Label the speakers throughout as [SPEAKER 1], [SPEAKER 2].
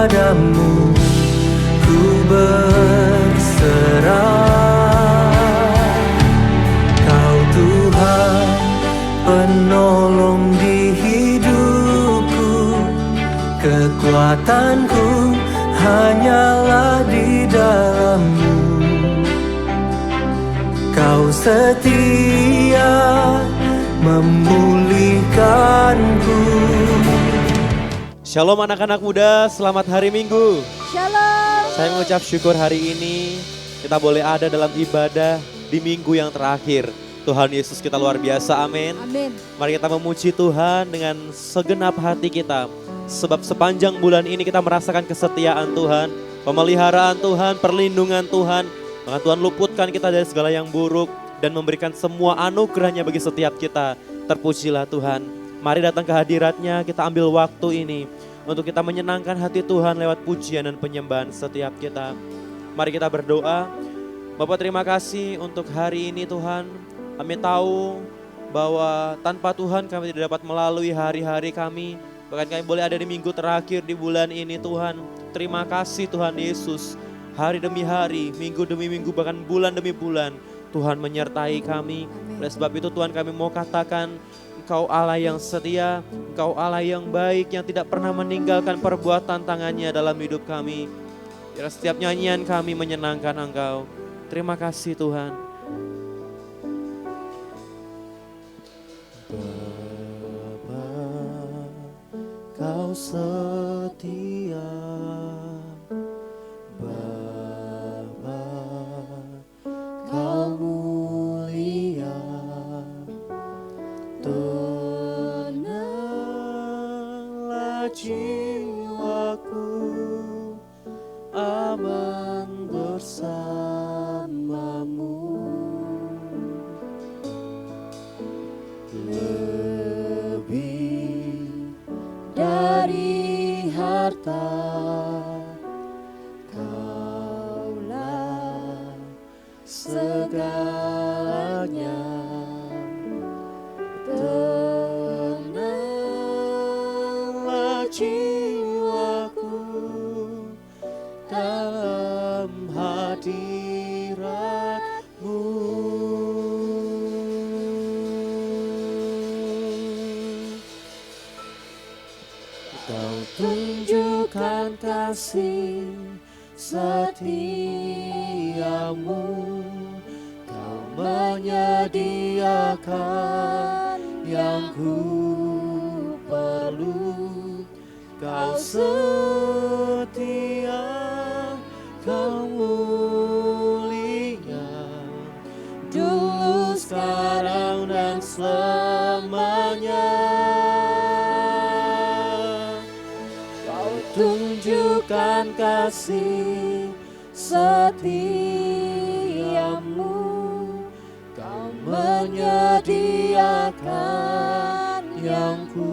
[SPEAKER 1] padamu ku berserah. Kau Tuhan penolong di hidupku, kekuatanku hanyalah di dalam-Mu. Kau setia memulihkanku.
[SPEAKER 2] Shalom anak-anak muda, selamat hari Minggu.
[SPEAKER 3] Shalom.
[SPEAKER 2] Saya mengucap syukur hari ini kita boleh ada dalam ibadah di minggu yang terakhir. Tuhan Yesus kita luar biasa, amin.
[SPEAKER 3] Amin.
[SPEAKER 2] Mari kita memuji Tuhan dengan segenap hati kita. Sebab sepanjang bulan ini kita merasakan kesetiaan Tuhan, pemeliharaan Tuhan, perlindungan Tuhan. Maka Tuhan luputkan kita dari segala yang buruk dan memberikan semua anugerahnya bagi setiap kita. Terpujilah Tuhan. Mari datang ke hadiratnya, kita ambil waktu ini untuk kita menyenangkan hati Tuhan lewat pujian dan penyembahan setiap kita. Mari kita berdoa. Bapak terima kasih untuk hari ini Tuhan. Kami tahu bahwa tanpa Tuhan kami tidak dapat melalui hari-hari kami. Bahkan kami boleh ada di minggu terakhir di bulan ini Tuhan. Terima kasih Tuhan Yesus. Hari demi hari, minggu demi minggu, bahkan bulan demi bulan, Tuhan menyertai kami. Oleh sebab itu Tuhan kami mau katakan, Engkau Allah yang setia, Engkau Allah yang baik, yang tidak pernah meninggalkan perbuatan tangannya dalam hidup kami. Biar setiap nyanyian kami menyenangkan Engkau. Terima kasih Tuhan. Bapa, Kau setia. Kau mulia, tenanglah jiwaku, aman bersamamu. Lebih dari harta, segalanya, tenanglah jiwaku dalam hadirat-Mu. Kau tunjukkan kasih setiamu, Kau menyediakan yang ku perlu. Kau setia, Kau mulia, dulu, sekarang, dan selamanya. Kau tunjukkan kasih setiamu, Kau menyediakan yang ku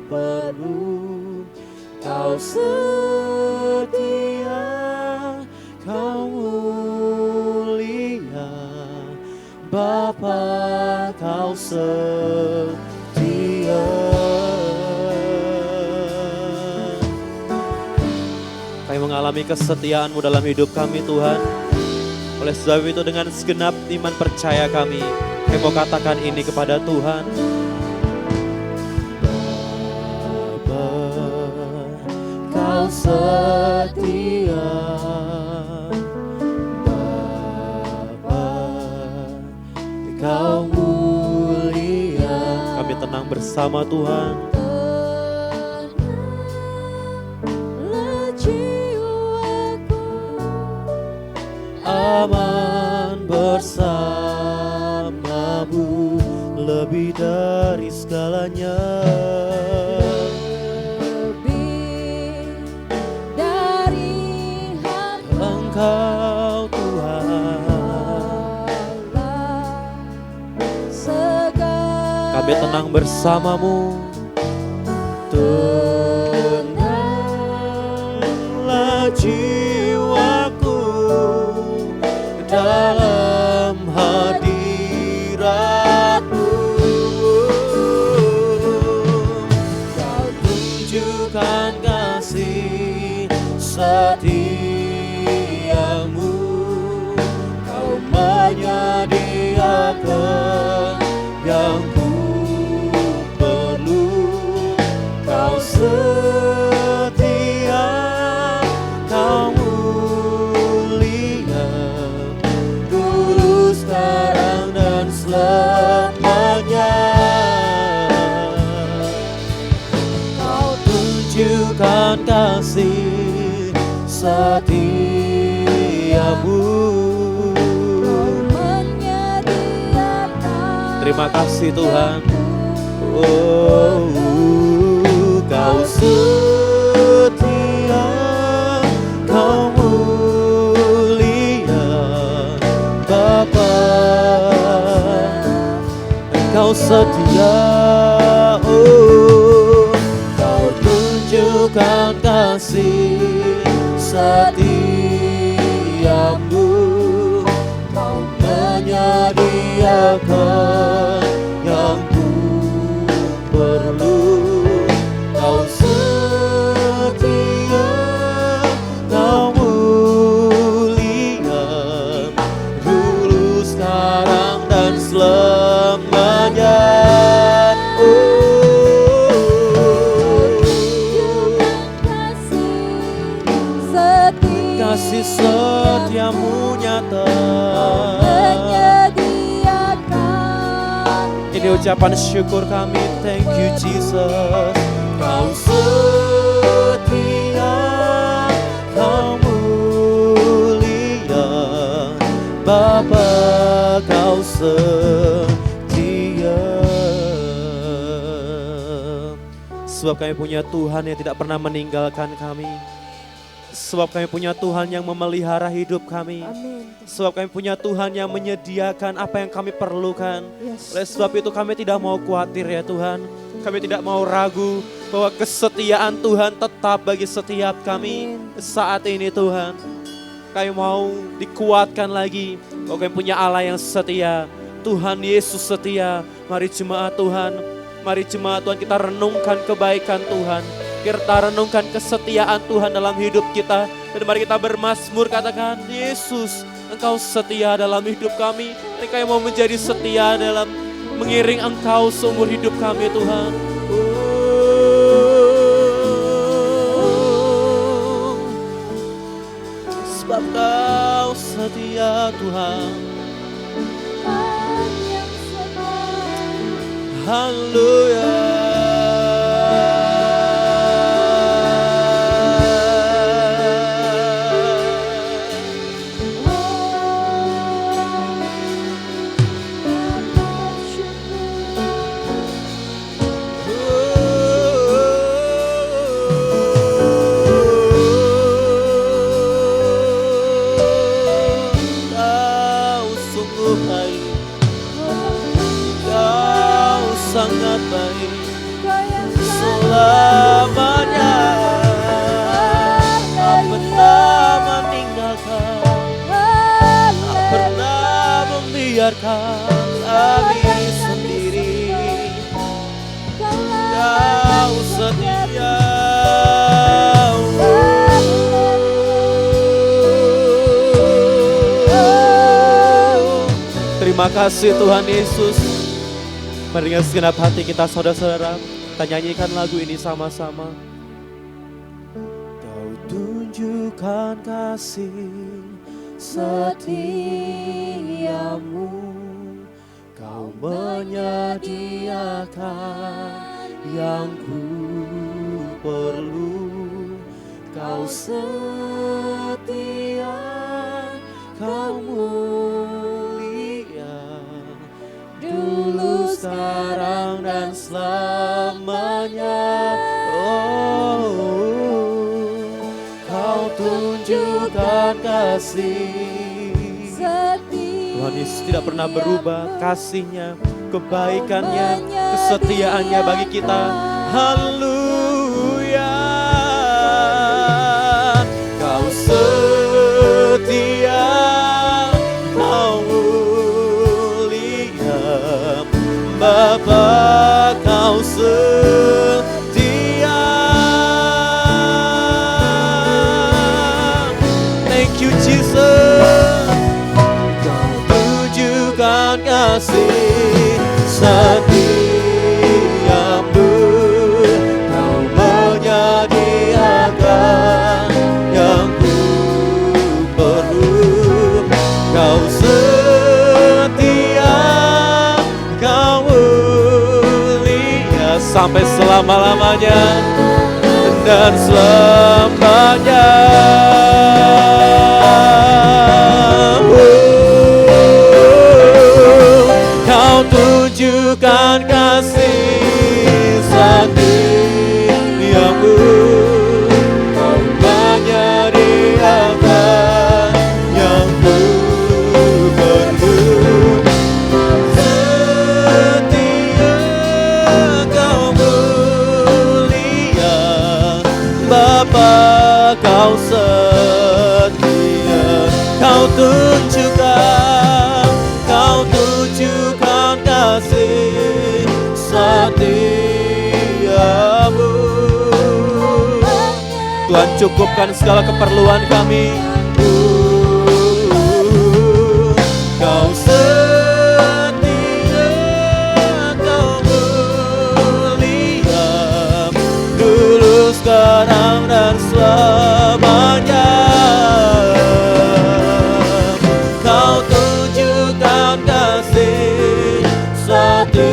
[SPEAKER 2] perlu. Kau setia, Kau mulia, Bapa Kau setia. Kami mengalami kesetiaan-Mu dalam hidup kami Tuhan. Oleh sebab itu dengan segenap iman percaya kami mau katakan ini kepada Tuhan. Bapa, Kau setia. Bapa, Kau mulia. Kami tenang bersama Tuhan. Aman bersama-Mu, lebih dari segalanya.
[SPEAKER 3] Lebih dari harta,
[SPEAKER 1] Engkau Tuhan. Kami tenang bersama-Mu. Tenanglah jiwaku dalam hadirat-Mu. Kau tunjukkan kasih
[SPEAKER 2] selamanya. Kau tunjukkan kasih setiamu. Terima kasih Tuhan. Oh, Kau setia, Kau mulia Bapa. Kau setia, oh, Kau tunjukkan kasih setiamu. Kau menyediakan yang ku perlu. Kau setia, Kau mulia, dulu, sekarang, dan selamanya. Kasih setiamu nyata. Ini ucapan syukur kami. Thank you Jesus. Kau setia, Kau mulia Bapa. Kau setia. Sebab kami punya Tuhan yang tidak pernah meninggalkan kami. Sebab kami punya Tuhan yang memelihara hidup kami.
[SPEAKER 3] Amin.
[SPEAKER 2] Sebab kami punya Tuhan yang menyediakan apa yang kami perlukan.
[SPEAKER 3] Yes.
[SPEAKER 2] Oleh sebab itu kami tidak mau khawatir ya Tuhan. Kami tidak mau ragu bahwa kesetiaan Tuhan tetap bagi setiap kami saat ini Tuhan. Kami mau dikuatkan lagi bahwa kami punya Allah yang setia. Tuhan Yesus setia. Mari jemaat Tuhan. Mari jemaat Tuhan kita renungkan kebaikan Tuhan. Kita renungkan kesetiaan Tuhan dalam hidup kita. Dan mari kita bermazmur katakan, Yesus Engkau setia dalam hidup kami. Dan kami mau menjadi setia dalam mengiring Engkau seumur hidup kami Tuhan. Sebab Kau setia Tuhan. Haleluya. Sangat baik selamanya. Tak pernah meninggalkan, tak pernah membiarkan kami sendiri. Kau setia. Terima kasih Tuhan Yesus. Mari dengan segenap hati kita saudara-saudara, kita nyanyikan lagu ini sama-sama. Kau tunjukkan kasih setiamu. Kau menyediakan yang ku perlu. Kau setia, Kau mulia, dulu, sekarang, dan selamanya. Oh, Kau tunjukkan kasih. Tuhan Yesus tidak pernah berubah kasih-Nya, kebaikannya, kesetiaannya bagi kita. Haleluya. Kau setia, Kau mulia Bapa. Kau setia. Thank you Jesus. Kau tunjukkan kasih setiamu. Kau menyediakan yang ku perlu. Kau setia, sampai selama-lamanya dan selamanya. Kau tunjukkan kasih setiamu, kau menyediakan yang ku perlu. Setia kau mulia, Bapa kau setia. Kau tunjukkan kasih setiamu. Tuhan, cukupkan segala keperluan kami. Kau setia, kau mulia, dulu, sekarang, dan selamanya. Kau tunjukkan kasih setiamu,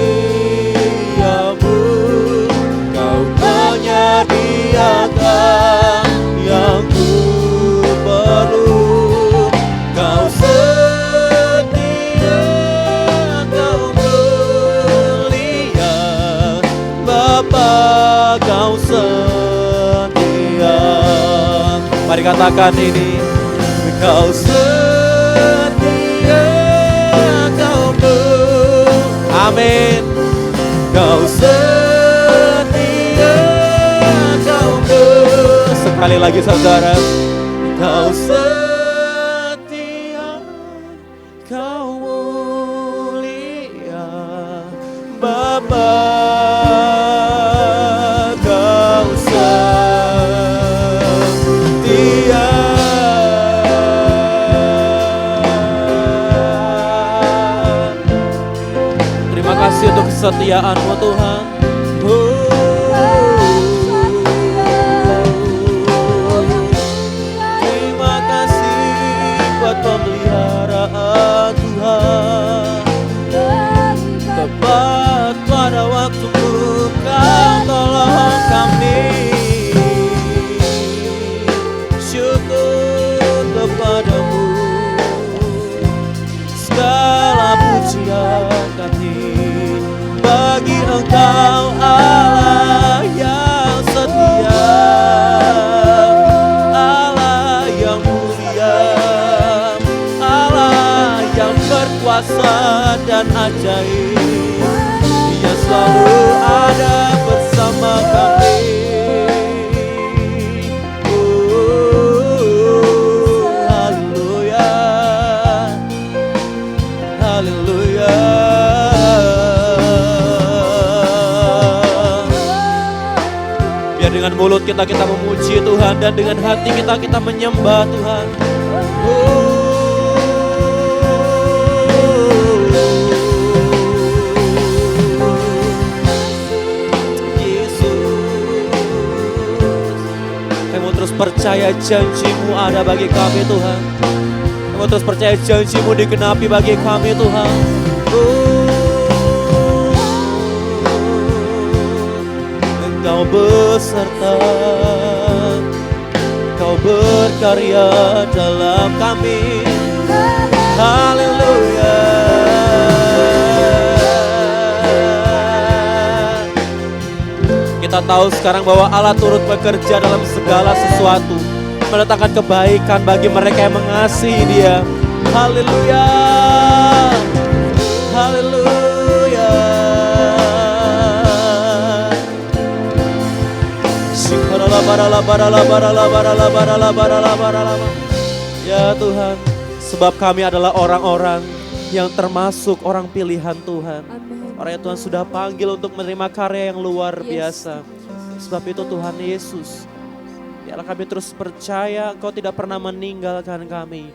[SPEAKER 2] kau menyediakan yang ku perlu. Kau setia, kau mulia, Bapa kau setia. Mari katakan ini. Kau setia, kau mulia. Amin. Kau setia, kau mulia. Sekali lagi saudara. Kau setia, kau mulia, Bapa kau setia. Terima kasih untuk kesetiaan-Mu Tuhan. Terima kasih buat pemeliharaan Tuhan. Tepat pada waktumu Kau tolong kami. Syukur kepadamu, segala pujian kami bagi Engkau Allah yang setia, Allah yang mulia, Allah yang berkuasa dan ajaib. Dia selalu ada bersama kami. Haleluya, haleluya. Biar dengan mulut kita memuji Tuhan, dan dengan hati kita menyembah Tuhan. Percaya janji-Mu ada bagi kami Tuhan. Kami terus percaya janji-Mu digenapi bagi kami Tuhan. Engkau beserta, Engkau berkarya dalam kami. Haleluya. Kita tahu sekarang bahwa Allah turut bekerja dalam segala sesuatu, mendatangkan kebaikan bagi mereka yang mengasihi Dia. Haleluya, haleluya. Ya Tuhan, sebab kami adalah orang-orang yang termasuk orang pilihan Tuhan. Orang yang Tuhan sudah panggil untuk menerima karya yang luar biasa. Sebab itu Tuhan Yesus, biarlah kami terus percaya Engkau tidak pernah meninggalkan kami.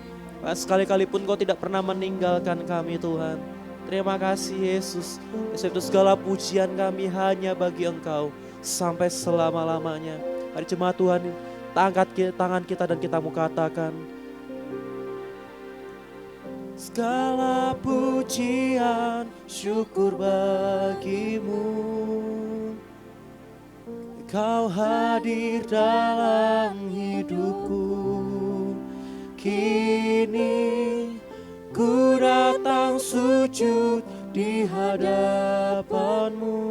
[SPEAKER 2] Sekali-kali pun Engkau tidak pernah meninggalkan kami Tuhan. Terima kasih Yesus. Sebab itu segala pujian kami hanya bagi Engkau sampai selama-lamanya. Mari jemaat Tuhan, angkat tangan kita dan kita mau katakan, segala pujian syukur bagimu Kau hadir dalam hidupku. Kini ku datang sujud di hadapanmu,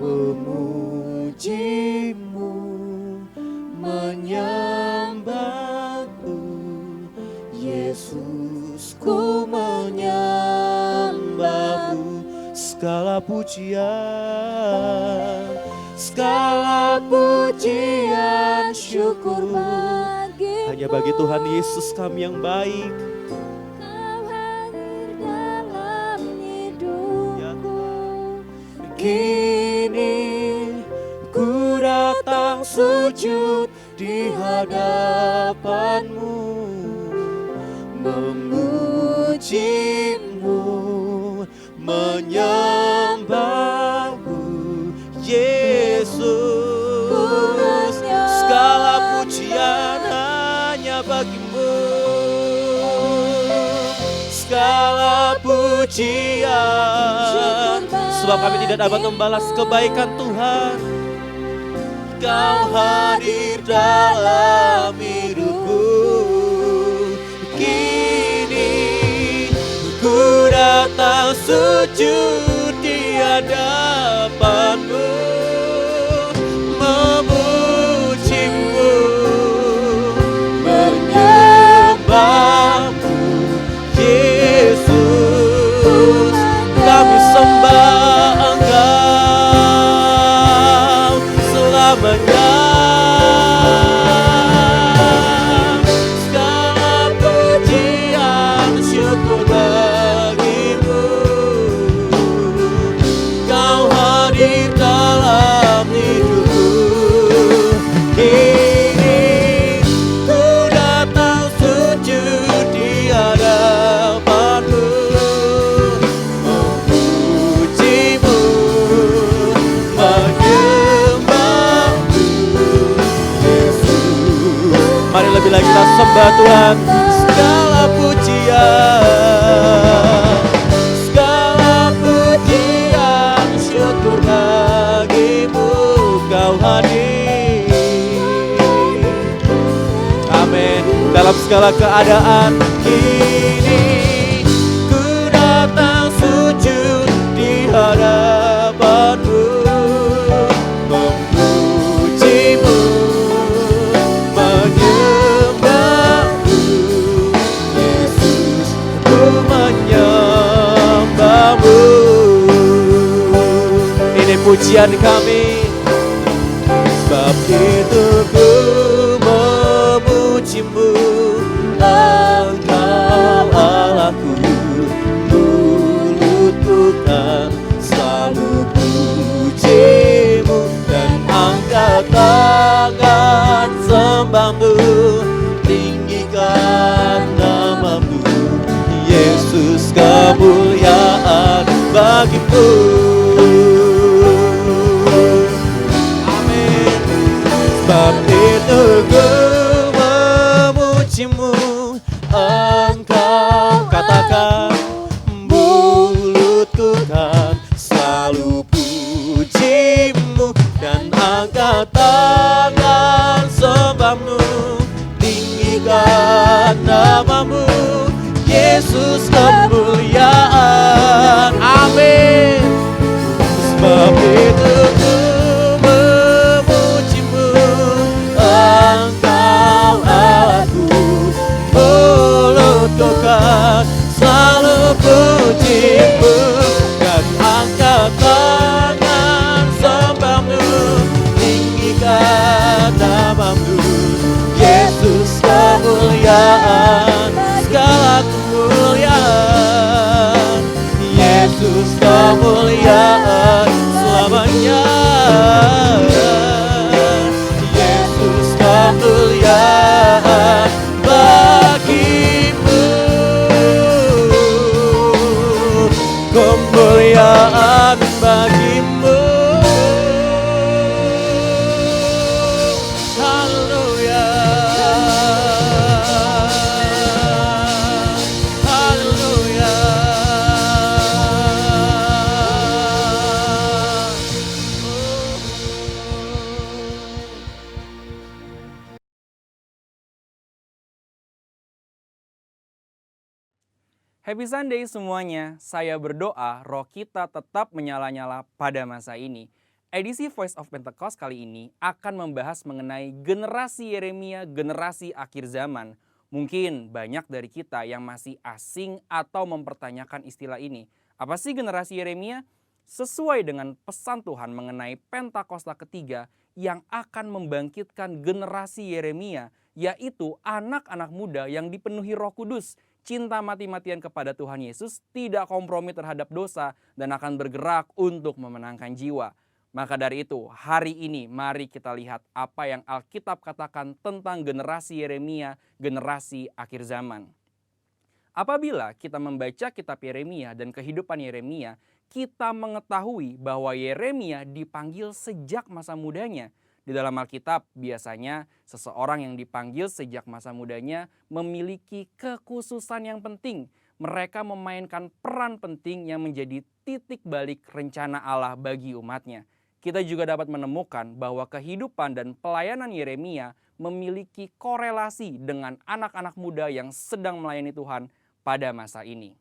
[SPEAKER 2] memujimu, menyembahmu. Yesus, ku menyembahmu. Segala pujian, syukur
[SPEAKER 3] bagimu.
[SPEAKER 2] hanya bagi Tuhan Yesus kami yang baik.
[SPEAKER 3] Kau hadir dalam hidupku.
[SPEAKER 2] Kini ku datang sujud di hadapanmu, memujimu, menyembahmu. Yesus, segala pujian hanya bagimu. Segala pujian, sebab kami tidak dapat membalas kebaikan Tuhan. Kau hadir dalam hidupku. Kini ku datang sujud di hadapanmu, memujimu, menyembahmu. Yesus, kami sembah Engkau selamanya. Segala pujian, syukur bagimu. Kau hadir dalam hidupku. Kini ku datang sujud di hadapanmu, memujimu, menyembahmu. Yesus, mari lebih lagi kita sembah Tuhan. Segala pujian, segala pujian, syukur bagimu. Kau hadir, amin, dalam segala keadaan. Kini ku datang sujud di hadapanmu, memujimu, menyembahmu. Yesus, ku menyembahmu. Ini pujian kami. Sebab itu ku memujimu, Engkau Allahku. Mulutku kan selalu pujimu, dan angkat tangan sembahmu, tinggikan namamu. Yesus, kemuliaan bagimu. Sebab itu ku memujimu, Engkau, katakan, mulutku kan selalu pujimu, dan angkat tangan sembahmu, tinggikan namamu. Yesus, kemuliaan, amin. Sebab itu ku memujimu, Engkau Allahku. Mulutku kan selalu pujimu, dan angkat tangan sembahmu, tinggikan namamu. Yesus, kemuliaan, segala kemuliaan. Yesus, kemuliaan selamanya. Yesus, kemuliaan bagimu. Kemuliaan bagimu. Haleluya. Haleluya.
[SPEAKER 4] Happy Sunday semuanya, saya berdoa roh kita tetap menyala-nyala pada masa ini. Edisi Voice of Pentecost kali ini akan membahas mengenai generasi Yeremia, generasi akhir zaman. Mungkin banyak dari kita yang masih asing atau mempertanyakan istilah ini. Apa sih generasi Yeremia? Sesuai dengan pesan Tuhan mengenai Pentakosta ketiga yang akan membangkitkan generasi Yeremia, yaitu anak-anak muda yang dipenuhi Roh Kudus, cinta mati-matian kepada Tuhan Yesus, tidak kompromi terhadap dosa, dan akan bergerak untuk memenangkan jiwa. Maka dari itu, hari ini mari kita lihat apa yang Alkitab katakan tentang generasi Yeremia, generasi akhir zaman. Apabila kita membaca kitab Yeremia dan kehidupan Yeremia, kita mengetahui bahwa Yeremia dipanggil sejak masa mudanya. Di dalam Alkitab biasanya seseorang yang dipanggil sejak masa mudanya memiliki kekhususan yang penting. Mereka memainkan peran penting yang menjadi titik balik rencana Allah bagi umatnya. Kita juga dapat menemukan bahwa kehidupan dan pelayanan Yeremia memiliki korelasi dengan anak-anak muda yang sedang melayani Tuhan pada masa ini.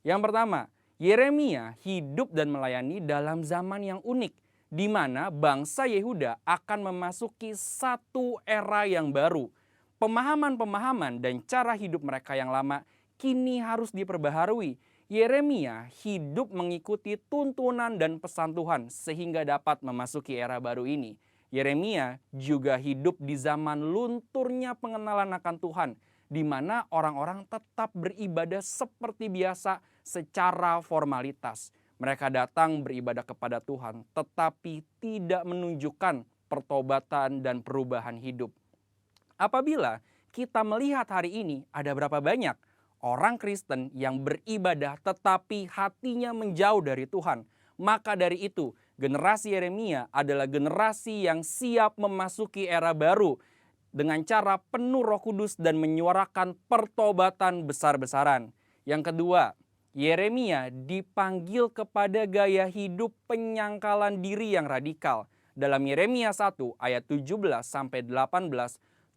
[SPEAKER 4] Yang pertama, Yeremia hidup dan melayani dalam zaman yang unik, di mana bangsa Yehuda akan memasuki satu era yang baru. Pemahaman-pemahaman dan cara hidup mereka yang lama kini harus diperbaharui. Yeremia hidup mengikuti tuntunan dan pesan Tuhan sehingga dapat memasuki era baru ini. Yeremia juga hidup di zaman lunturnya pengenalan akan Tuhan, di mana orang-orang tetap beribadah seperti biasa secara formalitas. Mereka datang beribadah kepada Tuhan, tetapi tidak menunjukkan pertobatan dan perubahan hidup. Apabila kita melihat hari ini, ada berapa banyak orang Kristen yang beribadah tetapi hatinya menjauh dari Tuhan. Maka dari itu, generasi Yeremia adalah generasi yang siap memasuki era baru dengan cara penuh Roh Kudus dan menyuarakan pertobatan besar-besaran. Yang kedua, Yeremia dipanggil kepada gaya hidup penyangkalan diri yang radikal. Dalam Yeremia 1 ayat 17-18,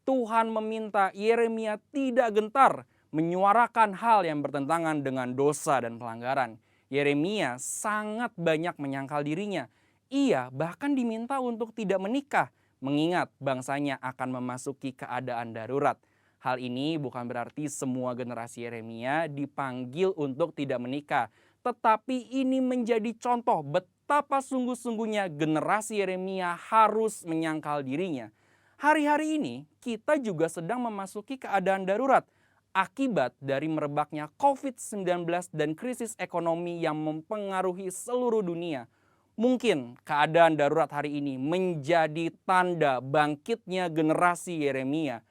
[SPEAKER 4] Tuhan meminta Yeremia tidak gentar menyuarakan hal yang bertentangan dengan dosa dan pelanggaran. Yeremia sangat banyak menyangkal dirinya. Ia bahkan diminta untuk tidak menikah, mengingat bangsanya akan memasuki keadaan darurat. Hal ini bukan berarti semua generasi Yeremia dipanggil untuk tidak menikah. Tetapi ini menjadi contoh betapa sungguh-sungguhnya generasi Yeremia harus menyangkal dirinya. Hari-hari ini kita juga sedang memasuki keadaan darurat akibat dari merebaknya COVID-19 dan krisis ekonomi yang mempengaruhi seluruh dunia. Mungkin keadaan darurat hari ini menjadi tanda bangkitnya generasi Yeremia.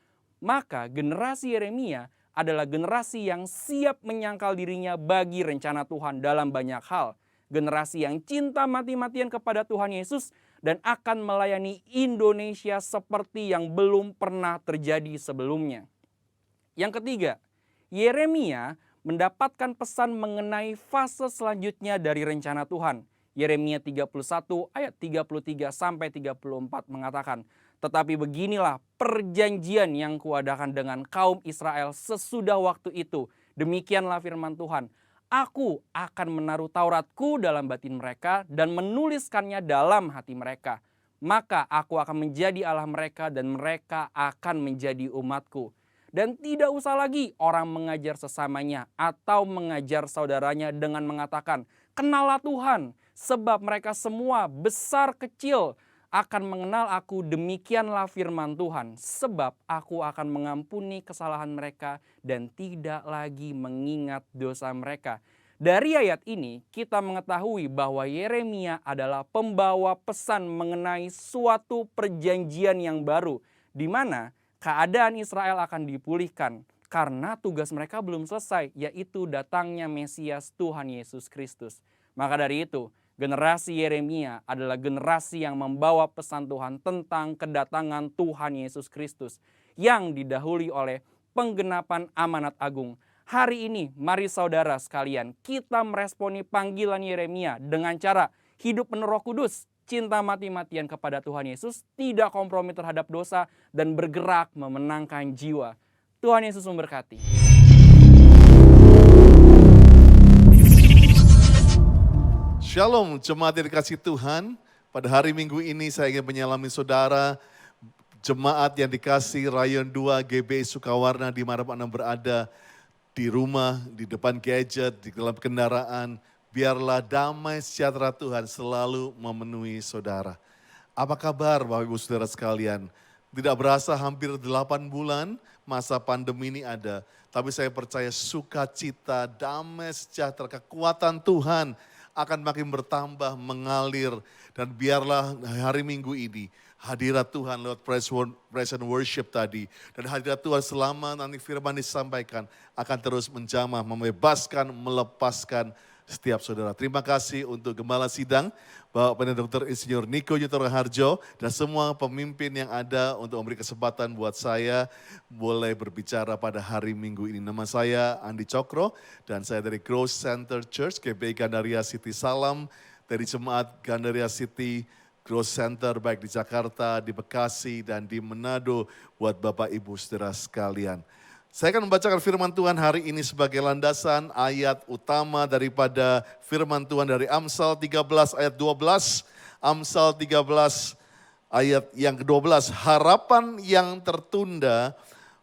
[SPEAKER 4] Maka generasi Yeremia adalah generasi yang siap menyangkal dirinya bagi rencana Tuhan dalam banyak hal. Generasi yang cinta mati-matian kepada Tuhan Yesus dan akan melayani Indonesia seperti yang belum pernah terjadi sebelumnya. Yang ketiga, Yeremia mendapatkan pesan mengenai fase selanjutnya dari rencana Tuhan. Yeremia 31 ayat 33-34 mengatakan, "Tetapi beginilah perjanjian yang kuadakan dengan kaum Israel sesudah waktu itu. Demikianlah firman Tuhan. Aku akan menaruh Tauratku dalam batin mereka dan menuliskannya dalam hati mereka. Maka aku akan menjadi Allah mereka dan mereka akan menjadi umatku. Dan tidak usah lagi orang mengajar sesamanya atau mengajar saudaranya dengan mengatakan, 'Kenallah Tuhan,' sebab mereka semua besar kecil akan mengenal aku, demikianlah firman Tuhan. Sebab aku akan mengampuni kesalahan mereka dan tidak lagi mengingat dosa mereka." Dari ayat ini kita mengetahui bahwa Yeremia adalah pembawa pesan mengenai suatu perjanjian yang baru, di mana keadaan Israel akan dipulihkan karena tugas mereka belum selesai, yaitu datangnya Mesias Tuhan Yesus Kristus. Maka dari itu, generasi Yeremia adalah generasi yang membawa pesan Tuhan tentang kedatangan Tuhan Yesus Kristus yang didahului oleh penggenapan amanat agung. Hari ini, mari saudara sekalian, kita meresponi panggilan Yeremia dengan cara hidup penuh Roh Kudus, cinta mati-matian kepada Tuhan Yesus, tidak kompromi terhadap dosa, dan bergerak memenangkan jiwa. Tuhan Yesus memberkati.
[SPEAKER 5] Shalom, jemaat yang dikasih Tuhan. Pada hari Minggu ini saya ingin menyalami saudara, jemaat yang dikasih Rayon 2 GBI Sukawarna di mana Anda berada, di rumah, di depan gadget, di dalam kendaraan. Biarlah damai sejahtera Tuhan selalu memenuhi saudara. Apa kabar Bapak Ibu Saudara sekalian? Tidak berasa hampir 8 bulan masa pandemi ini ada. Tapi saya percaya sukacita, damai sejahtera, kekuatan Tuhan akan makin bertambah, mengalir. Dan biarlah hari Minggu ini hadirat Tuhan lewat praise and worship tadi. Dan hadirat Tuhan selama nanti firman disampaikan akan terus menjamah, membebaskan, melepaskan setiap saudara. Terima kasih untuk Gembala Sidang, Bapak Pendeta Dr. Insinyur Niko Yuto Raharjo, dan semua pemimpin yang ada untuk memberi kesempatan buat saya boleh berbicara pada hari Minggu ini. Nama saya Andi Cokro dan saya dari Growth Center Church, GBI Gandaria City. Salam dari jemaat Gandaria City Growth Center baik di Jakarta, di Bekasi, dan di Manado buat Bapak Ibu Saudara sekalian. Saya akan membacakan firman Tuhan hari ini sebagai landasan ayat utama daripada firman Tuhan dari Amsal 13 ayat 12. Amsal 13 ayat yang ke-12. Harapan yang tertunda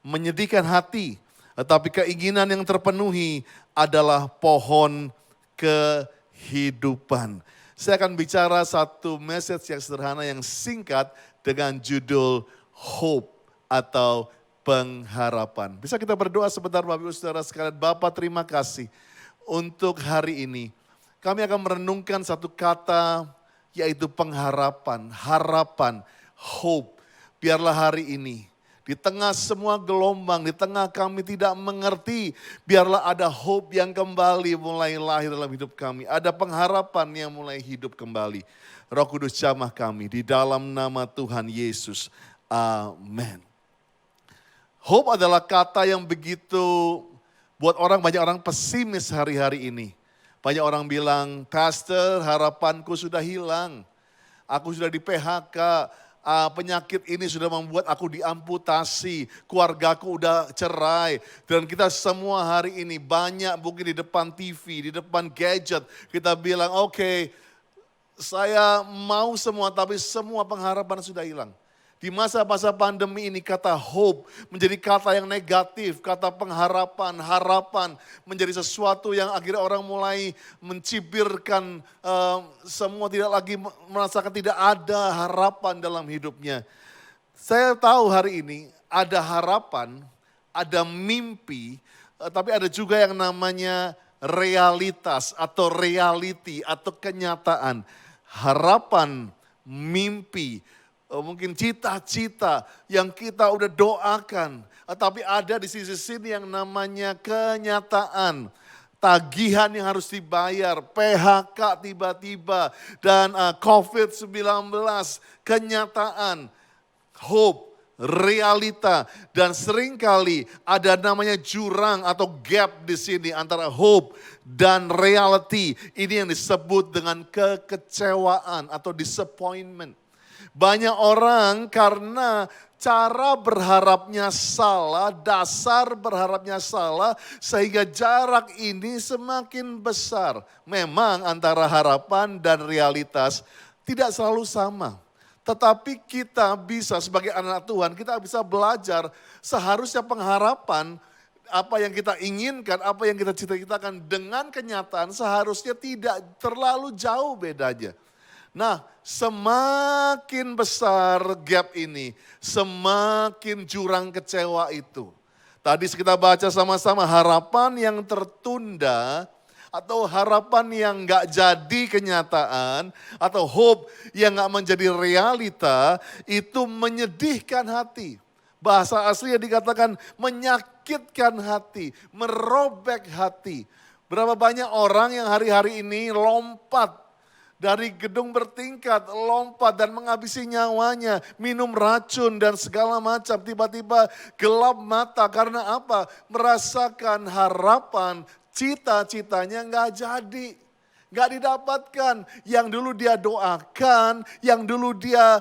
[SPEAKER 5] menyedihkan hati, tetapi keinginan yang terpenuhi adalah pohon kehidupan. Saya akan bicara satu message yang sederhana yang singkat dengan judul Hope atau pengharapan. Bisa kita berdoa sebentar Bapak Ibu Saudara sekalian. Bapa, terima kasih untuk hari ini. Kami akan merenungkan satu kata yaitu pengharapan, harapan, hope. Biarlah hari ini di tengah semua gelombang, di tengah kami tidak mengerti, biarlah ada hope yang kembali mulai lahir dalam hidup kami. Ada pengharapan yang mulai hidup kembali. Roh Kudus jamah kami di dalam nama Tuhan Yesus. Amin. Hope adalah kata yang begitu buat banyak orang pesimis hari-hari ini. Banyak orang bilang, Pastor, harapanku sudah hilang. Aku sudah di PHK, penyakit ini sudah membuat aku diamputasi, keluargaku udah cerai. Dan kita semua hari ini banyak mungkin di depan TV, di depan gadget. Kita bilang, oke, saya mau semua tapi semua pengharapan sudah hilang. Di masa-masa pandemi ini kata hope menjadi kata yang negatif, kata pengharapan, harapan menjadi sesuatu yang akhirnya orang mulai mencibirkan, semua tidak lagi merasakan tidak ada harapan dalam hidupnya. Saya tahu hari ini ada harapan, ada mimpi, tapi ada juga yang namanya realitas atau reality atau kenyataan. Harapan, mimpi, mungkin cita-cita yang kita udah doakan. Tapi ada di sisi-sini yang namanya kenyataan. Tagihan yang harus dibayar, PHK tiba-tiba, dan COVID-19, kenyataan, hope, realita. Dan seringkali ada namanya jurang atau gap di sini antara hope dan reality. Ini yang disebut dengan kekecewaan atau disappointment. Banyak orang karena cara berharapnya salah, dasar berharapnya salah, sehingga jarak ini semakin besar. Memang antara harapan dan realitas tidak selalu sama. Tetapi kita bisa sebagai anak Tuhan, kita bisa belajar seharusnya pengharapan, apa yang kita inginkan, apa yang kita cita-citakan dengan kenyataan seharusnya tidak terlalu jauh bedanya. Nah, semakin besar gap ini, semakin jurang kecewa itu. Tadi kita baca sama-sama harapan yang tertunda atau harapan yang gak jadi kenyataan atau hope yang gak menjadi realita itu menyedihkan hati. Bahasa aslinya dikatakan menyakitkan hati, merobek hati. Berapa banyak orang yang hari-hari ini lompat dari gedung bertingkat, lompat dan menghabisi nyawanya, minum racun dan segala macam. Tiba-tiba gelap mata karena apa? Merasakan harapan, cita-citanya nggak jadi. Nggak didapatkan. Yang dulu dia doakan, yang dulu dia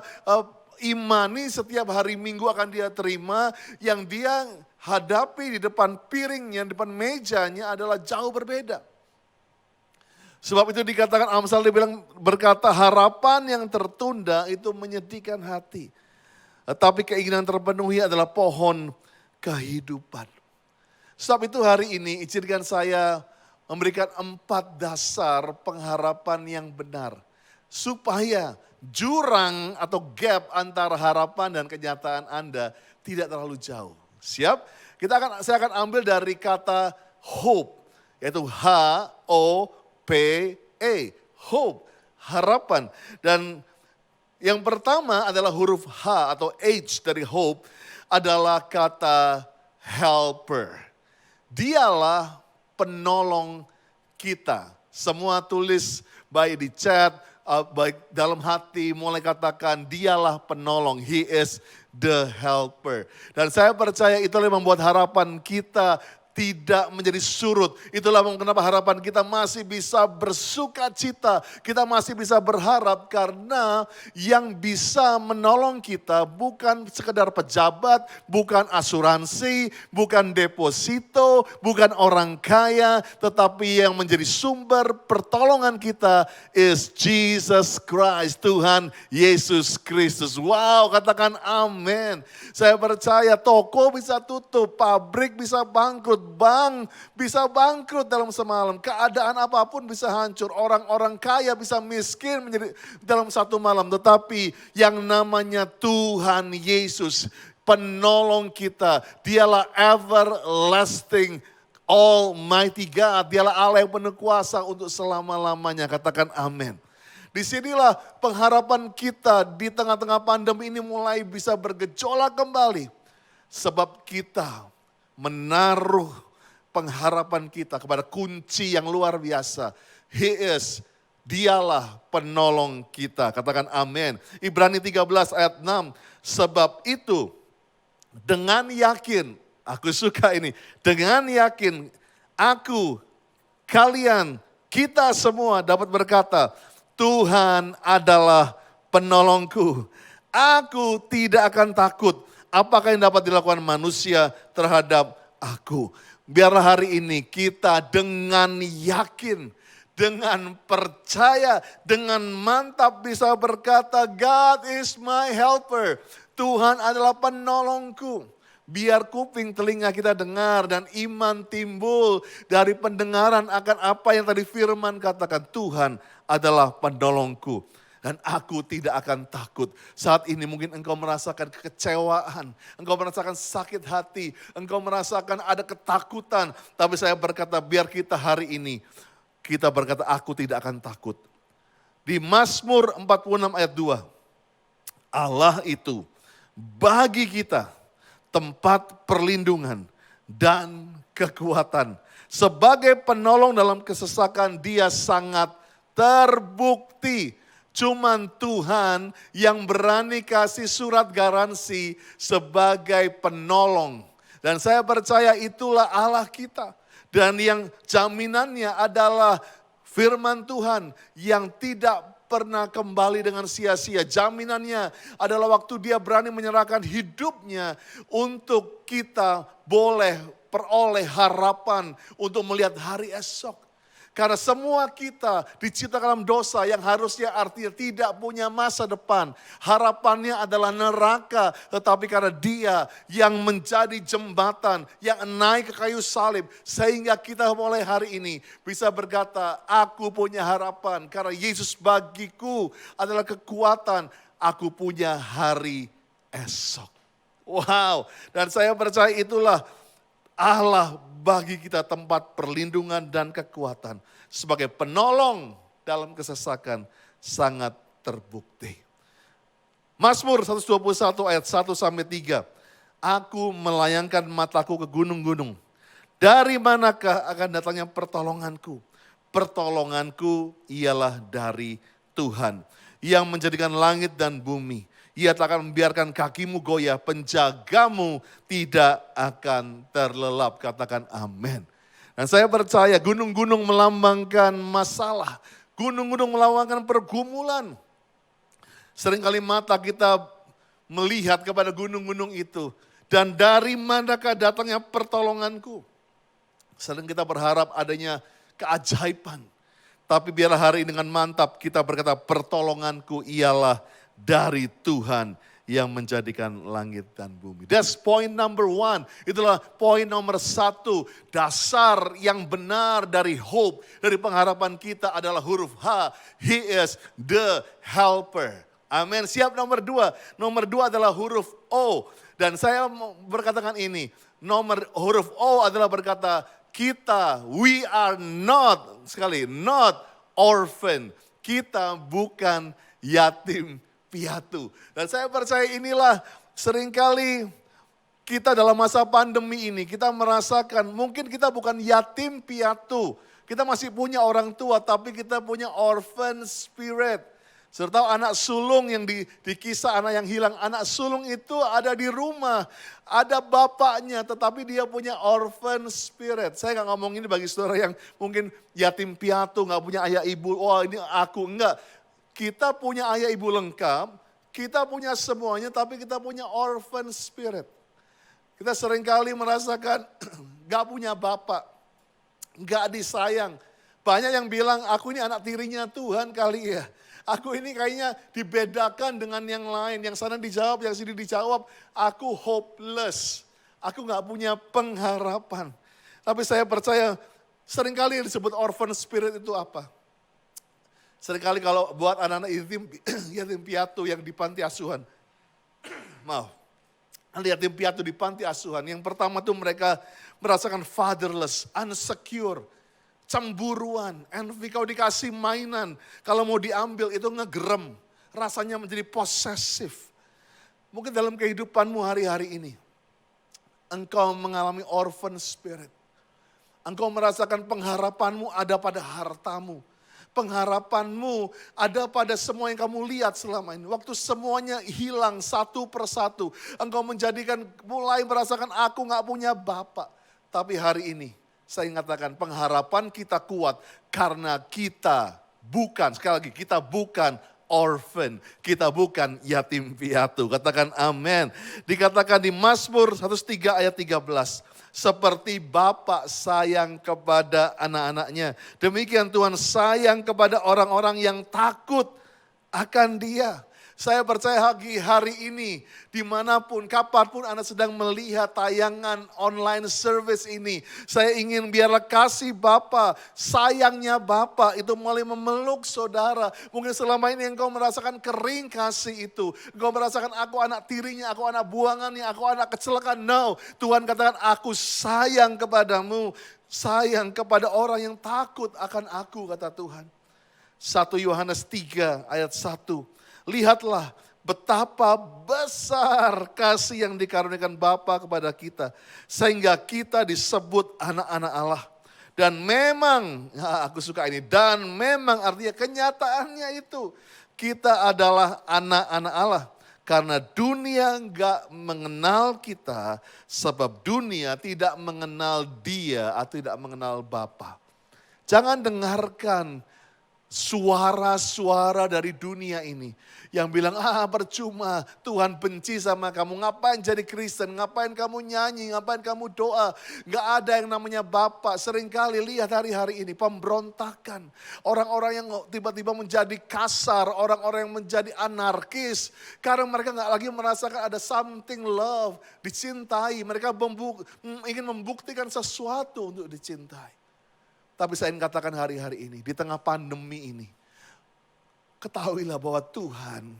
[SPEAKER 5] imani setiap hari Minggu akan dia terima. Yang dia hadapi di depan piringnya, di depan mejanya adalah jauh berbeda. Sebab itu dikatakan Amsal dibilang berkata harapan yang tertunda itu menyedihkan hati. Tetapi keinginan terpenuhi adalah pohon kehidupan. Sebab itu hari ini izinkan saya memberikan 4 dasar pengharapan yang benar. Supaya jurang atau gap antara harapan dan kenyataan Anda tidak terlalu jauh. Siap? Saya akan ambil dari kata hope. Yaitu H-O-P-E. Hope. Harapan. Dan yang pertama adalah huruf H atau H dari hope adalah kata helper. Dialah penolong kita. Semua tulis baik di chat, baik dalam hati mulai katakan dialah penolong. He is the helper. Dan saya percaya itulah yang membuat harapan kita tidak menjadi surut. Itulah kenapa harapan kita masih bisa bersuka cita. Kita masih bisa berharap karena yang bisa menolong kita bukan sekedar pejabat, bukan asuransi, bukan deposito, bukan orang kaya. Tetapi yang menjadi sumber pertolongan kita is Jesus Christ, Tuhan Yesus Kristus. Wow, katakan amin. Saya percaya toko bisa tutup, pabrik bisa bangkrut, bank bisa bangkrut dalam semalam. Keadaan apapun bisa hancur. Orang-orang kaya bisa miskin menjadi dalam satu malam. Tetapi yang namanya Tuhan Yesus, penolong kita. Dialah everlasting Almighty God. Dialah Allah yang penuh kuasa untuk selama-lamanya. Katakan amin. Disinilah pengharapan kita di tengah-tengah pandemi ini mulai bisa bergejolak kembali. Sebab kita menaruh pengharapan kita kepada kunci yang luar biasa. Dialah penolong kita. Katakan amin. Ibrani 13 ayat 6. Sebab itu dengan yakin, aku suka ini. Dengan yakin aku, kalian, kita semua dapat berkata, Tuhan adalah penolongku. Aku tidak akan takut. Apakah yang dapat dilakukan manusia terhadap aku? Biarlah hari ini kita dengan yakin, dengan percaya, dengan mantap bisa berkata, God is my helper. Tuhan adalah penolongku. Biar kuping telinga kita dengar dan iman timbul dari pendengaran akan apa yang tadi firman katakan. Tuhan adalah penolongku. Dan aku tidak akan takut. Saat ini mungkin engkau merasakan kekecewaan. Engkau merasakan sakit hati. Engkau merasakan ada ketakutan. Tapi saya berkata biar kita hari ini. Kita berkata aku tidak akan takut. Di Mazmur 46 ayat 2. Allah itu bagi kita tempat perlindungan dan kekuatan. Sebagai penolong dalam kesesakan dia sangat terbukti. Cuman Tuhan yang berani kasih surat garansi sebagai penolong. Dan saya percaya itulah Allah kita. Dan yang jaminannya adalah firman Tuhan yang tidak pernah kembali dengan sia-sia. Jaminannya adalah waktu dia berani menyerahkan hidupnya untuk kita boleh peroleh harapan untuk melihat hari esok. Karena semua kita diciptakan dalam dosa yang harusnya artinya tidak punya masa depan. Harapannya adalah neraka. Tetapi karena dia yang menjadi jembatan, yang naik ke kayu salib. Sehingga kita mulai hari ini bisa berkata, aku punya harapan. Karena Yesus bagiku adalah kekuatan. Aku punya hari esok. Wow, dan saya percaya itulah Allah bagi kita tempat perlindungan dan kekuatan. Sebagai penolong dalam kesesakan sangat terbukti. Mazmur 121 ayat 1 sampai 3. Aku melayangkan mataku ke gunung-gunung. Dari manakah akan datangnya pertolonganku? Pertolonganku ialah dari Tuhan. Yang menjadikan langit dan bumi. Ia tak akan membiarkan kakimu goyah, penjagamu tidak akan terlelap. Katakan amin. Dan saya percaya gunung-gunung melambangkan masalah. Gunung-gunung melambangkan pergumulan. Seringkali mata kita melihat kepada gunung-gunung itu. Dan dari manakah datangnya pertolonganku? Sering kita berharap adanya keajaiban. Tapi biarlah hari ini dengan mantap kita berkata, pertolonganku ialah dari Tuhan yang menjadikan langit dan bumi. That's point number one. Itulah poin nomor satu. Dasar yang benar dari hope, dari pengharapan kita adalah huruf H. He is the helper. Amin. Siap nomor dua. Nomor dua adalah huruf O. Dan saya berkatakan ini. Huruf O adalah berkata, kita, we are not, sekali, not orphan. Kita bukan yatim piatu. Dan saya percaya inilah seringkali kita dalam masa pandemi ini, kita merasakan mungkin kita bukan yatim piatu. Kita masih punya orang tua, tapi kita punya orphan spirit. Serta anak sulung yang di kisah anak yang hilang. Anak sulung itu ada di rumah. Ada bapaknya tetapi dia punya orphan spirit. Saya gak ngomong ini bagi saudara yang mungkin yatim piatu, gak punya ayah ibu. Wah ini aku, enggak. Kita punya ayah ibu lengkap. Kita punya semuanya tapi kita punya orphan spirit. Kita seringkali merasakan gak punya bapak. Gak disayang. Banyak yang bilang aku ini anak tirinya Tuhan kali ya. Aku ini kayaknya dibedakan dengan yang lain. Yang sana dijawab, yang sini dijawab. Aku hopeless. Aku gak punya pengharapan. Tapi saya percaya seringkali yang disebut orphan spirit itu apa? Seringkali kalau buat anak-anak yatim piatu yang di panti asuhan. Maaf. Yatim piatu di panti asuhan. Yang pertama tuh mereka merasakan fatherless, insecure. Cemburuan, envy, kau dikasih mainan. Kalau mau diambil itu ngegerem. Rasanya menjadi posesif. Mungkin dalam kehidupanmu hari-hari ini. Engkau mengalami orphan spirit. Engkau merasakan pengharapanmu ada pada hartamu. Pengharapanmu ada pada semua yang kamu lihat selama ini. Waktu semuanya hilang satu persatu. Engkau mulai merasakan aku gak punya bapak. Tapi hari ini. Saya katakan pengharapan kita kuat karena kita bukan, sekali lagi kita bukan orphan, kita bukan yatim piatu. Katakan amin. Dikatakan di Mazmur 103 ayat 13, seperti Bapa sayang kepada anak-anaknya, demikian Tuhan sayang kepada orang-orang yang takut akan Dia. Saya percaya hari ini, dimanapun, kapanpun Anda sedang melihat tayangan online service ini. Saya ingin biarlah kasih Bapa, sayangnya Bapa itu mulai memeluk saudara. Mungkin selama ini engkau merasakan kering kasih itu. Engkau merasakan aku anak tirinya, aku anak buangannya, aku anak kecelakaan. No, Tuhan katakan aku sayang kepadamu. Sayang kepada orang yang takut akan aku, kata Tuhan. 1 Yohanes 3 ayat 1. Lihatlah betapa besar kasih yang dikaruniakan Bapa kepada kita. Sehingga kita disebut anak-anak Allah. Dan memang, aku suka ini. Dan memang artinya kenyataannya itu. Kita adalah anak-anak Allah. Karena dunia enggak mengenal kita. Sebab dunia tidak mengenal Dia atau tidak mengenal Bapa. Jangan dengarkan suara-suara dari dunia ini yang bilang, percuma, Tuhan benci sama kamu, ngapain jadi Kristen, ngapain kamu nyanyi, ngapain kamu doa, gak ada yang namanya Bapa. Seringkali lihat hari-hari ini pemberontakan, orang-orang yang tiba-tiba menjadi kasar, orang-orang yang menjadi anarkis, karena mereka gak lagi merasakan ada something love, dicintai, mereka ingin membuktikan sesuatu untuk dicintai. Tapi saya ingin katakan hari-hari ini, di tengah pandemi ini, ketahuilah bahwa Tuhan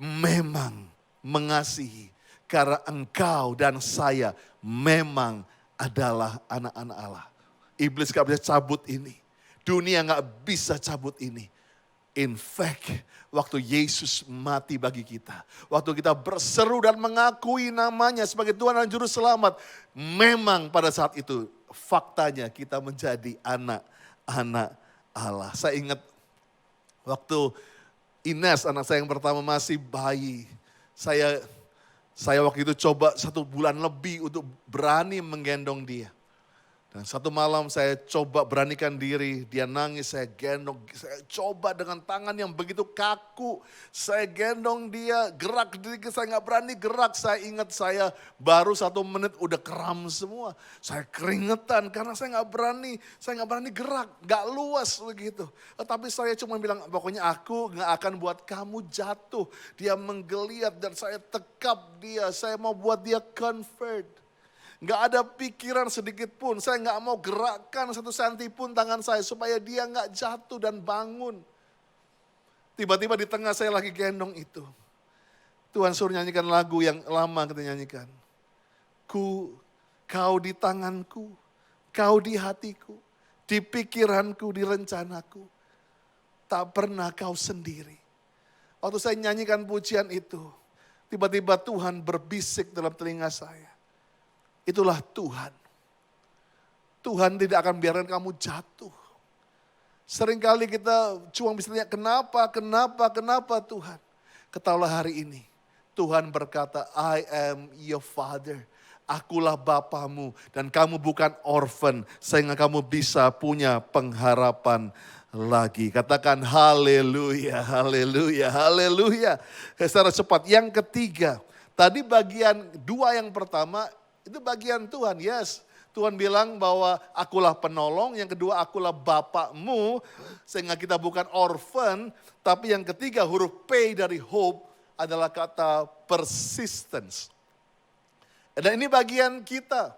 [SPEAKER 5] memang mengasihi. Karena engkau dan saya memang adalah anak-anak Allah. Iblis gak bisa cabut ini. Dunia gak bisa cabut ini. In fact, waktu Yesus mati bagi kita. Waktu kita berseru dan mengakui namanya sebagai Tuhan dan Juru Selamat. Memang pada saat itu faktanya kita menjadi anak-anak Allah. Saya ingat waktu Ines, anak saya yang pertama masih bayi. Saya waktu itu coba 1 bulan lebih untuk berani menggendong dia. Dan satu malam saya coba beranikan diri, dia nangis, saya gendong, saya coba dengan tangan yang begitu kaku. Saya gendong dia, gerak sedikit, saya nggak berani gerak. Saya ingat saya baru 1 menit udah kram semua. Saya keringetan karena saya nggak berani gerak, nggak luas begitu. Tetapi saya cuma bilang, pokoknya aku nggak akan buat kamu jatuh. Dia menggeliat dan saya tekap dia, saya mau buat dia convert. Nggak ada pikiran sedikit pun, saya nggak mau gerakkan 1 senti pun tangan saya supaya dia nggak jatuh dan bangun. Tiba-tiba di tengah saya lagi gendong itu. Tuhan suruh nyanyikan lagu yang lama kita nyanyikan. Kau di tanganku, kau di hatiku, di pikiranku, di rencanaku. Tak pernah kau sendiri. Waktu saya nyanyikan pujian itu, tiba-tiba Tuhan berbisik dalam telinga saya. Itulah Tuhan. Tuhan tidak akan biarkan kamu jatuh. Seringkali kita cuma bisa tanya, kenapa Tuhan? Ketahuilah hari ini, Tuhan berkata, I am your father. Akulah bapamu dan kamu bukan orphan. Sehingga kamu bisa punya pengharapan lagi. Katakan haleluya, haleluya, haleluya. Secara cepat, yang ketiga. Tadi bagian 2 yang pertama, itu bagian Tuhan, yes. Tuhan bilang bahwa akulah penolong, yang kedua akulah bapakmu, sehingga kita bukan orphan. Tapi yang ketiga huruf P dari hope adalah kata persistence. Dan ini bagian kita.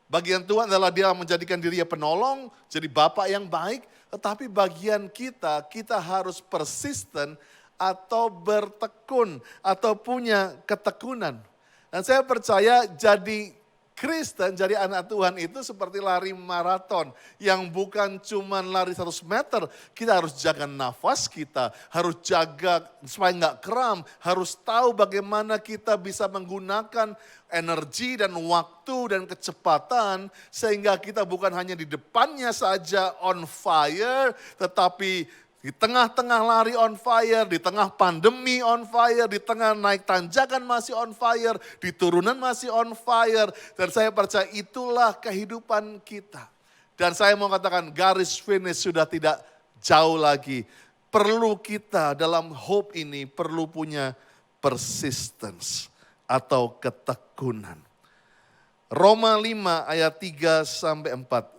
[SPEAKER 5] Bagian Tuhan adalah dia menjadikan dirinya penolong, jadi bapak yang baik. Tetapi bagian kita harus persisten atau bertekun atau punya ketekunan. Dan saya percaya jadi Kristen, jadi anak Tuhan itu seperti lari maraton. Yang bukan cuma lari 100 meter, kita harus jaga nafas kita. Harus jaga supaya nggak kram. Harus tahu bagaimana kita bisa menggunakan energi dan waktu dan kecepatan. Sehingga kita bukan hanya di depannya saja on fire, tetapi di tengah-tengah lari on fire, di tengah pandemi on fire, di tengah naik tanjakan masih on fire, di turunan masih on fire. Dan saya percaya itulah kehidupan kita. Dan saya mau katakan garis finish sudah tidak jauh lagi. Perlu kita dalam hope ini perlu punya persistence atau ketekunan. Roma 5 ayat 3 sampai 4.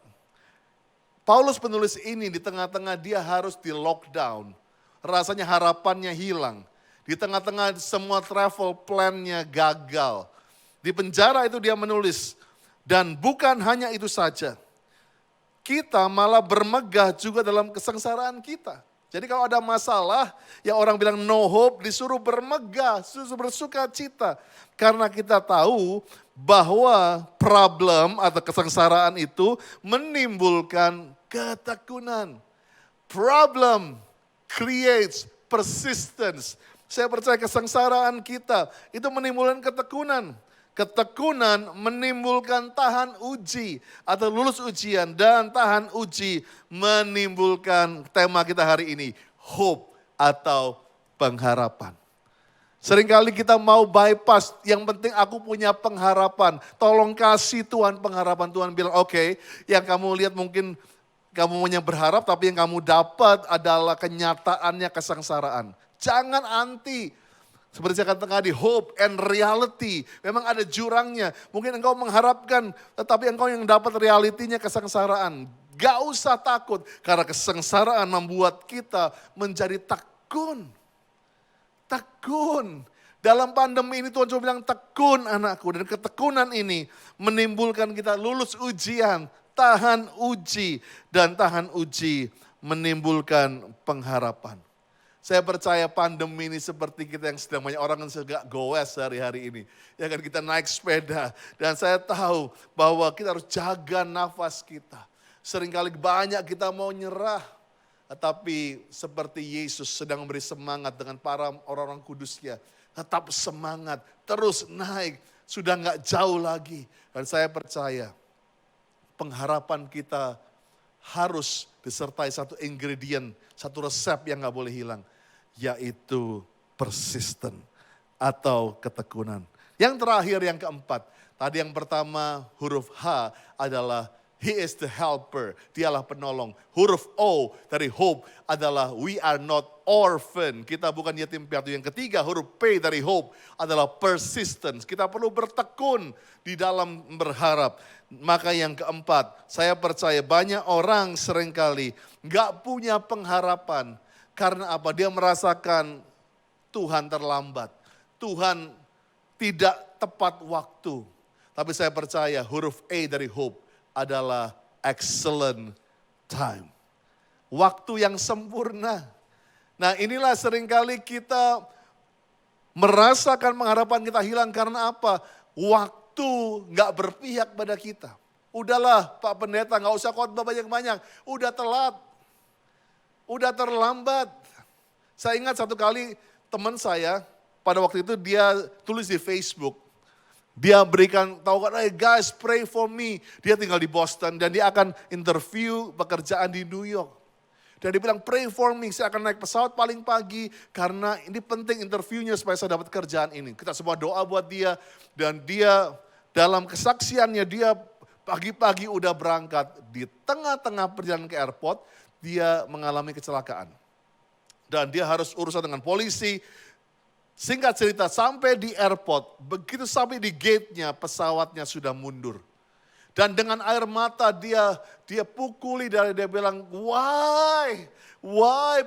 [SPEAKER 5] Paulus penulis ini di tengah-tengah dia harus di lockdown. Rasanya harapannya hilang. Di tengah-tengah semua travel plan-nya gagal. Di penjara itu dia menulis. Dan bukan hanya itu saja. Kita malah bermegah juga dalam kesengsaraan kita. Jadi kalau ada masalah, yang orang bilang no hope, disuruh bermegah, disuruh bersuka cita. Karena kita tahu bahwa problem atau kesengsaraan itu menimbulkan ketekunan. Problem creates persistence. Saya percaya kesengsaraan kita itu menimbulkan ketekunan. Ketekunan menimbulkan tahan uji atau lulus ujian, dan tahan uji menimbulkan tema kita hari ini, hope atau pengharapan. Seringkali kita mau bypass, yang penting aku punya pengharapan. Tolong kasih Tuhan pengharapan. Tuhan bilang oke, yang kamu lihat mungkin kamu hanya berharap, tapi yang kamu dapat adalah kenyataannya kesengsaraan. Jangan anti. Seperti saya katakan tadi, hope and reality. Memang ada jurangnya. Mungkin engkau mengharapkan, tetapi engkau yang dapat realitinya kesengsaraan. Gak usah takut, karena kesengsaraan membuat kita menjadi tekun. Tekun. Dalam pandemi ini Tuhan cuma bilang tekun anakku. Dan ketekunan ini menimbulkan kita lulus ujian, tahan uji. Dan tahan uji menimbulkan pengharapan. Saya percaya pandemi ini seperti kita yang sedang banyak orang yang sedang goes hari-hari ini. Ya kan, kita naik sepeda. Dan saya tahu bahwa kita harus jaga nafas kita. Seringkali banyak kita mau nyerah. Tetapi seperti Yesus sedang memberi semangat dengan para orang-orang kudusnya. Tetap semangat, terus naik. Sudah gak jauh lagi. Dan saya percaya pengharapan kita harus disertai satu ingredient, satu resep yang gak boleh hilang. Yaitu persisten atau ketekunan. Yang terakhir, yang keempat. Tadi yang pertama huruf H adalah He is the helper. Dialah penolong. Huruf O dari hope adalah we are not orphan. Kita bukan yatim piatu. Yang ketiga huruf P dari hope adalah persistence. Kita perlu bertekun di dalam berharap. Maka yang keempat, saya percaya banyak orang seringkali gak punya pengharapan. Karena apa? Dia merasakan Tuhan terlambat. Tuhan tidak tepat waktu. Tapi saya percaya huruf A dari hope adalah excellent time. Waktu yang sempurna. Nah inilah seringkali kita merasakan pengharapan kita hilang karena apa? Waktu gak berpihak pada kita. Udahlah Pak Pendeta gak usah khotbah banyak-banyak. Udah telat. Udah terlambat. Saya ingat satu kali teman saya pada waktu itu dia tulis di Facebook. Dia berikan tahu kan, hey guys pray for me. Dia tinggal di Boston dan dia akan interview pekerjaan di New York. Dan dia bilang pray for me, saya akan naik pesawat paling pagi karena ini penting interviewnya supaya saya dapat kerjaan ini. Kita semua doa buat dia dan dia dalam kesaksiannya dia pagi-pagi udah berangkat. Di tengah-tengah perjalanan ke airport dia mengalami kecelakaan. Dan dia harus urusan dengan polisi. Singkat cerita, sampai di airport, begitu sampai di gate-nya, pesawatnya sudah mundur. Dan dengan air mata dia pukuli dari dia bilang, why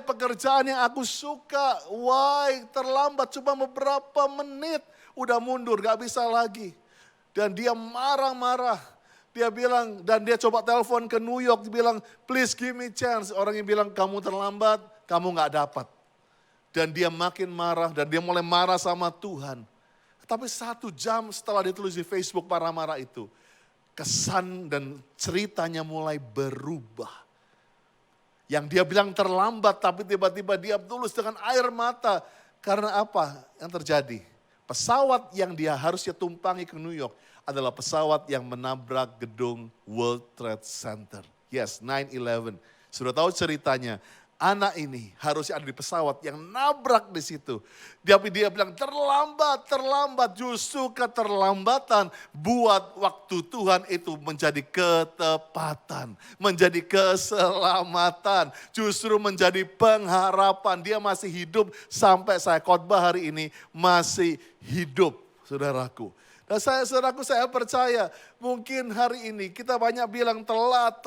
[SPEAKER 5] pekerjaan yang aku suka, why terlambat cuma beberapa menit, udah mundur, gak bisa lagi. Dan dia marah-marah, dia bilang, dan dia coba telepon ke New York, dia bilang, please give me chance. Orang yang bilang, kamu terlambat, kamu gak dapat. Dan dia makin marah dan dia mulai marah sama Tuhan. Tapi 1 jam setelah dia tulis di Facebook marah-marah itu. Kesan dan ceritanya mulai berubah. Yang dia bilang terlambat tapi tiba-tiba dia tulis dengan air mata. Karena apa yang terjadi? Pesawat yang dia harusnya tumpangi ke New York adalah pesawat yang menabrak gedung World Trade Center. Yes, 9/11. Sudah tahu ceritanya. Anak ini harusnya ada di pesawat yang nabrak di situ. Tapi dia bilang terlambat. Justru keterlambatan buat waktu Tuhan itu menjadi ketepatan. Menjadi keselamatan. Justru menjadi pengharapan. Dia masih hidup sampai saya khotbah hari ini masih hidup, saudaraku. Dan saudaraku saya percaya mungkin hari ini kita banyak bilang telat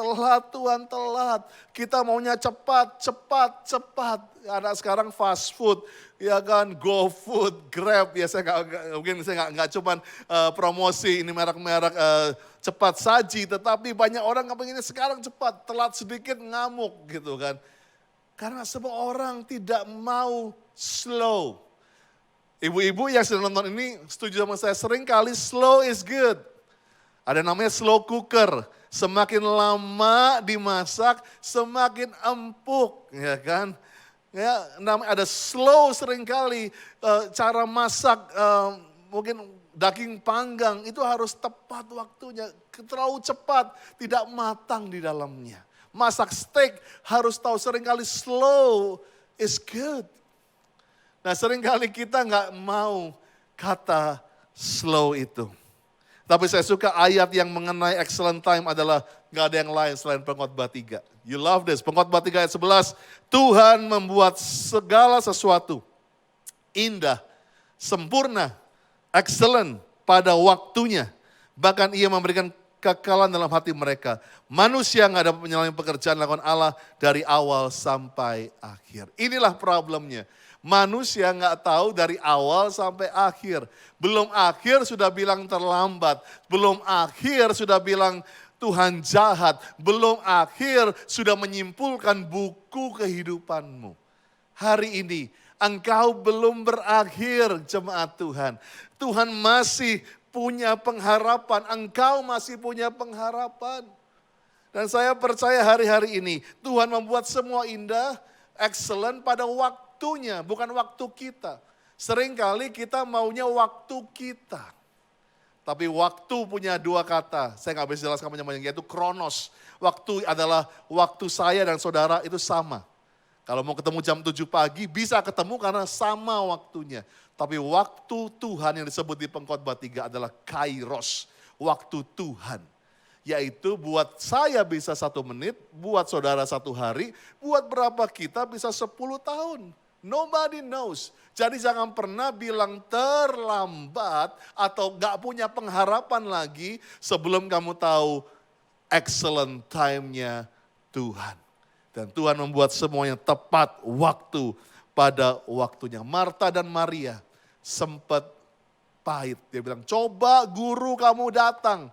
[SPEAKER 5] Tuhan telat. Kita maunya cepat. Ada sekarang fast food, ya kan, GoFood, Grab. Ya mungkin saya nggak cuman promosi ini merek-merek cepat saji. Tetapi banyak orang nggak pengennya sekarang cepat, telat sedikit ngamuk gitu kan. Karena semua orang tidak mau slow. Ibu-ibu yang sedang nonton ini setuju sama saya, sering kali slow is good. Ada namanya slow cooker. Semakin lama dimasak, semakin empuk, ya kan? Ya, namanya ada slow seringkali cara masak mungkin daging panggang itu harus tepat waktunya. Terlalu cepat, tidak matang di dalamnya. Masak steak harus tahu seringkali slow is good. Nah seringkali kita nggak mau kata slow itu. Tapi saya suka ayat yang mengenai excellent time adalah nggak ada yang lain selain Pengkhotbah 3. You love this. Pengkhotbah 3 ayat 11. Tuhan membuat segala sesuatu indah, sempurna, excellent pada waktunya. Bahkan ia memberikan kekekalan dalam hati mereka. Manusia nggak dapat menyelami pekerjaan lakukan Allah dari awal sampai akhir. Inilah problemnya. Manusia nggak tahu dari awal sampai akhir. Belum akhir sudah bilang terlambat. Belum akhir sudah bilang Tuhan jahat. Belum akhir sudah menyimpulkan buku kehidupanmu. Hari ini engkau belum berakhir jemaat Tuhan. Tuhan masih punya pengharapan. Engkau masih punya pengharapan. Dan saya percaya hari-hari ini Tuhan membuat semua indah, excellent pada waktunya, bukan waktu kita. Seringkali kita maunya waktu kita. Tapi waktu punya 2 kata, saya nggak bisa jelaskan panjang-panjang, yaitu kronos. Waktu adalah waktu saya dan saudara itu sama. Kalau mau ketemu jam 7 pagi, bisa ketemu karena sama waktunya. Tapi waktu Tuhan yang disebut di Pengkhotbah 3 adalah kairos, waktu Tuhan. Yaitu buat saya bisa 1 menit, buat saudara 1 hari, buat berapa kita bisa 10 tahun. Nobody knows. Jadi jangan pernah bilang terlambat atau gak punya pengharapan lagi sebelum kamu tahu excellent time-nya Tuhan. Dan Tuhan membuat semuanya tepat waktu pada waktunya. Marta dan Maria sempat pahit. Dia bilang, coba guru kamu datang.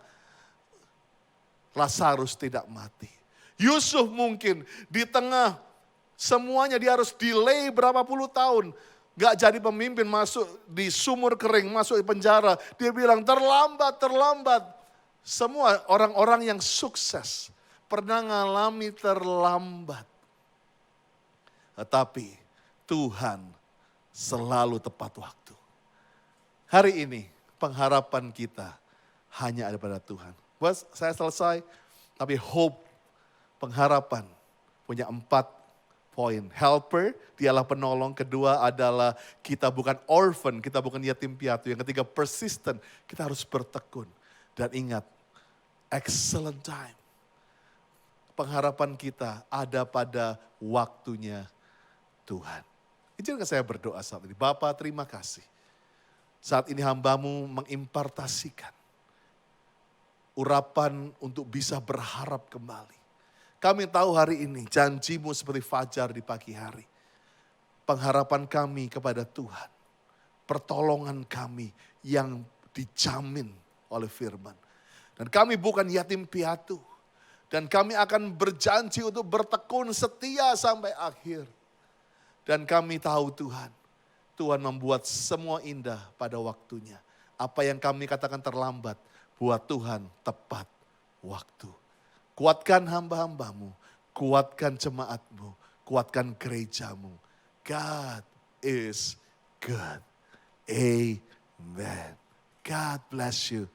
[SPEAKER 5] Lazarus tidak mati. Yusuf mungkin di tengah semuanya dia harus delay berapa puluh tahun. Gak jadi pemimpin, masuk di sumur kering, masuk di penjara. Dia bilang terlambat, terlambat. Semua orang-orang yang sukses pernah ngalami terlambat. Tetapi Tuhan selalu tepat waktu. Hari ini pengharapan kita hanya ada pada Tuhan. Bos, saya selesai, tapi hope, pengharapan punya 4 poin. Helper, dialah penolong. Kedua adalah kita bukan orphan, kita bukan yatim piatu. Yang ketiga persistent, kita harus bertekun. Dan ingat, excellent time. Pengharapan kita ada pada waktunya Tuhan. Izinkan saya berdoa saat ini. Bapa, terima kasih. Saat ini hambamu mengimpartasikan urapan untuk bisa berharap kembali. Kami tahu hari ini janjimu seperti fajar di pagi hari. Pengharapan kami kepada Tuhan. Pertolongan kami yang dijamin oleh firman. Dan kami bukan yatim piatu. Dan kami akan berjanji untuk bertekun setia sampai akhir. Dan kami tahu Tuhan, Tuhan membuat semua indah pada waktunya. Apa yang kami katakan terlambat, buat Tuhan tepat waktu. Kuatkan hamba-hambamu, kuatkan jemaatmu, kuatkan gerejamu. God is good. Amen. God bless you.